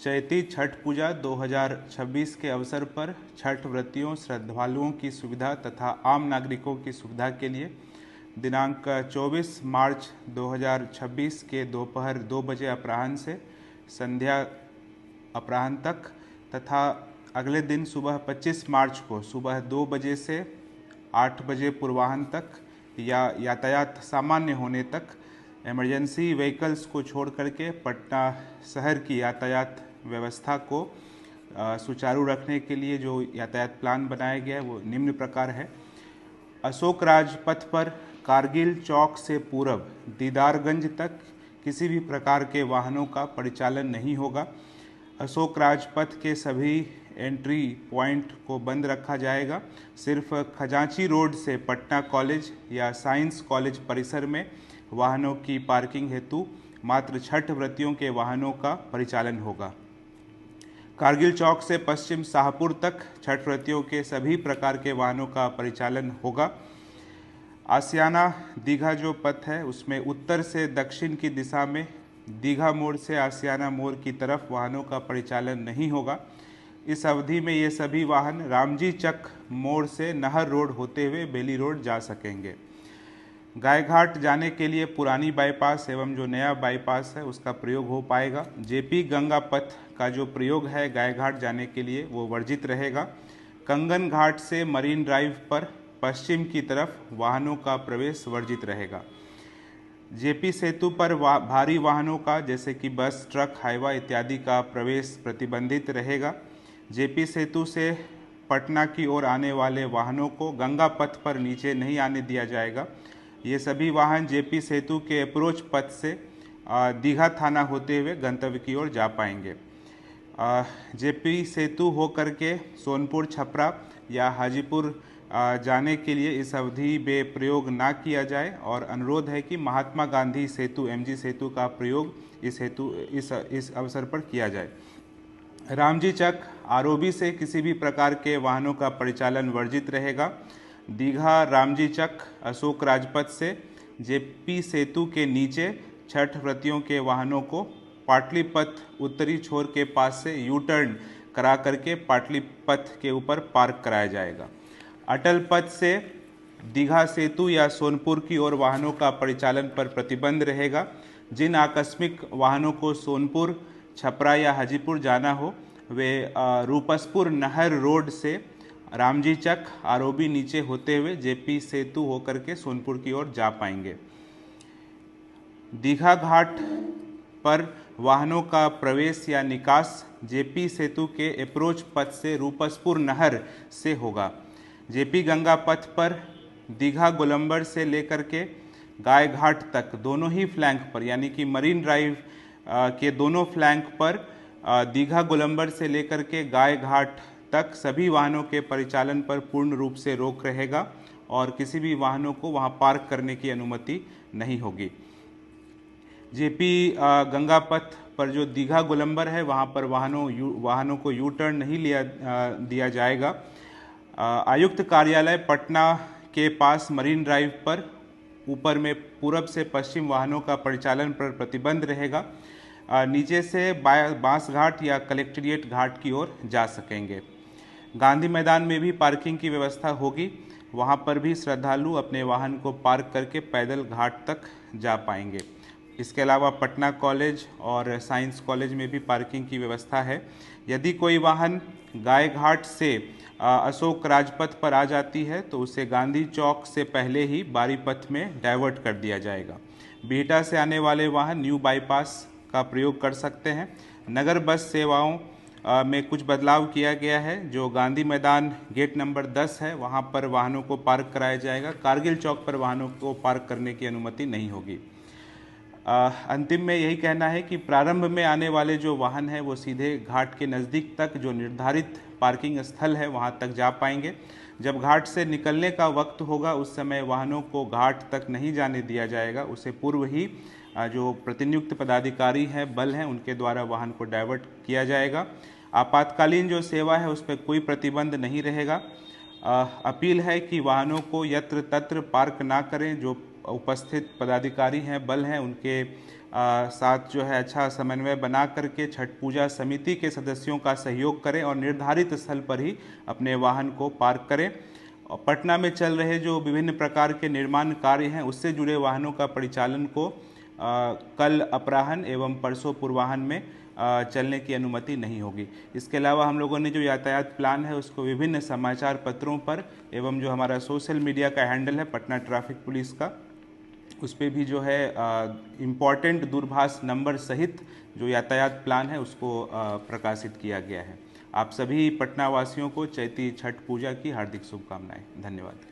चैती छठ पूजा 2026 के अवसर पर छठ व्रतियों, श्रद्धालुओं की सुविधा तथा आम नागरिकों की सुविधा के लिए दिनांक 24 मार्च 2026 के दोपहर 2 बजे अपराह्न से संध्या अपराह्न तक तथा अगले दिन सुबह 25 मार्च को सुबह 2 बजे से 8 बजे पूर्वाह्न तक या यातायात सामान्य होने तक इमरजेंसी व्हीकल्स को छोड़ करके पटना शहर की यातायात व्यवस्था को सुचारू रखने के लिए जो यातायात प्लान बनाया गया है वो निम्न प्रकार है। अशोक राजपथ पर कारगिल चौक से पूरब दीदारगंज तक किसी भी प्रकार के वाहनों का परिचालन नहीं होगा। अशोक राजपथ के सभी एंट्री पॉइंट को बंद रखा जाएगा। सिर्फ खजांची रोड से पटना कॉलेज या साइंस कॉलेज परिसर में वाहनों की पार्किंग हेतु मात्र छठ व्रतियों के वाहनों का परिचालन होगा। कारगिल चौक से पश्चिम शाहपुर तक छठ व्रतियों के सभी प्रकार के वाहनों का परिचालन होगा। आसियाना दीघा जो पथ है उसमें उत्तर से दक्षिण की दिशा में दीघा मोड़ से आसियाना मोड़ की तरफ वाहनों का परिचालन नहीं होगा। इस अवधि में ये सभी वाहन रामजी चक मोड़ से नहर रोड होते हुए बेली रोड जा सकेंगे। गायघाट जाने के लिए पुरानी बाईपास एवं जो नया बाईपास है उसका प्रयोग हो पाएगा। जेपी गंगा पथ का जो प्रयोग है गायघाट जाने के लिए वो वर्जित रहेगा। कंगन घाट से मरीन ड्राइव पर पश्चिम की तरफ वाहनों का प्रवेश वर्जित रहेगा। जेपी सेतु पर भारी वाहनों का जैसे कि बस, ट्रक, हाईवा इत्यादि का प्रवेश प्रतिबंधित रहेगा। जेपी सेतु से पटना की ओर आने वाले वाहनों को गंगा पथ पर नीचे नहीं आने दिया जाएगा। ये सभी वाहन जेपी सेतु के अप्रोच पथ से दीघा थाना होते हुए गंतव्य की ओर जा पाएंगे। जेपी सेतु होकर के सोनपुर, छपरा या हाजीपुर जाने के लिए इस अवधि में प्रयोग ना किया जाए और अनुरोध है कि महात्मा गांधी सेतु एमजी सेतु का प्रयोग इस अवसर पर किया जाए। रामजी चक आरओबी से किसी भी प्रकार के वाहनों का परिचालन वर्जित रहेगा। दीघा रामजी चक अशोक राजपथ से जेपी सेतु के नीचे छठ व्रतियों के वाहनों को पाटलिपथ उत्तरी छोर के पास से यू टर्न करा करके पाटलिपथ के ऊपर पार्क कराया जाएगा। अटल पथ से दीघा सेतु या सोनपुर की ओर वाहनों का परिचालन पर प्रतिबंध रहेगा। जिन आकस्मिक वाहनों को सोनपुर, छपरा या हाजीपुर जाना हो वे रूपसपुर नहर रोड से रामजी चक आरओबी नीचे होते हुए जेपी सेतु होकर के सोनपुर की ओर जा पाएंगे। दीघा घाट पर वाहनों का प्रवेश या निकास जेपी सेतु के अप्रोच पथ से रूपसपुर नहर से होगा। जेपी गंगा पथ पर दीघा गोलंबर से लेकर के गायघाट तक दोनों ही फ्लैंक पर यानी कि मरीन ड्राइव के दोनों फ्लैंक पर दीघा गोलंबर से लेकर के गायघाट तक सभी वाहनों के परिचालन पर पूर्ण रूप से रोक रहेगा और किसी भी वाहनों को वहां पार्क करने की अनुमति नहीं होगी। जेपी गंगा पथ पर जो दीघा गोलंबर है वहां पर वाहनों को यू टर्न नहीं दिया जाएगा। आयुक्त कार्यालय पटना के पास मरीन ड्राइव पर ऊपर में पूरब से पश्चिम वाहनों का परिचालन पर प्रतिबंध रहेगा। नीचे से बांसघाट या कलेक्ट्रेट घाट की ओर जा सकेंगे। गांधी मैदान में भी पार्किंग की व्यवस्था होगी। वहां पर भी श्रद्धालु अपने वाहन को पार्क करके पैदल घाट तक जा पाएंगे। इसके अलावा पटना कॉलेज और साइंस कॉलेज में भी पार्किंग की व्यवस्था है। यदि कोई वाहन गायघाट से अशोक राजपथ पर आ जाती है तो उसे गांधी चौक से पहले ही बारी पथ में डाइवर्ट कर दिया जाएगा। बिहटा से आने वाले वाहन न्यू बाईपास का प्रयोग कर सकते हैं। नगर बस सेवाओं में कुछ बदलाव किया गया है। जो गांधी मैदान गेट नंबर 10 है वहां पर वाहनों को पार्क कराया जाएगा। कारगिल चौक पर वाहनों को पार्क करने की अनुमति नहीं होगी। अंतिम में यही कहना है कि प्रारंभ में आने वाले जो वाहन हैं वो सीधे घाट के नज़दीक तक जो निर्धारित पार्किंग स्थल है वहां तक जा पाएंगे। जब घाट से निकलने का वक्त होगा उस समय वाहनों को घाट तक नहीं जाने दिया जाएगा। उससे पूर्व ही जो प्रतिनियुक्त पदाधिकारी हैं, बल हैं, उनके द्वारा वाहन को डाइवर्ट किया जाएगा। आपातकालीन जो सेवा है उस पर कोई प्रतिबंध नहीं रहेगा। अपील है कि वाहनों को यत्र तत्र पार्क ना करें। जो उपस्थित पदाधिकारी हैं, बल हैं, उनके साथ जो है अच्छा समन्वय बना करके छठ पूजा समिति के सदस्यों का सहयोग करें और निर्धारित स्थल पर ही अपने वाहन को पार्क करें। और पटना में चल रहे जो विभिन्न प्रकार के निर्माण कार्य हैं उससे जुड़े वाहनों का परिचालन को कल अपराह्न एवं परसों पूर्वाह्न में चलने की अनुमति नहीं होगी। इसके अलावा हम लोगों ने जो यातायात प्लान है उसको विभिन्न समाचार पत्रों पर एवं जो हमारा सोशल मीडिया का हैंडल है पटना ट्रैफिक पुलिस का, उस पर भी जो है इम्पॉर्टेंट दूरभाष नंबर सहित जो यातायात प्लान है उसको प्रकाशित किया गया है। आप सभी पटना वासियों को चैती छठ पूजा की हार्दिक शुभकामनाएं। धन्यवाद।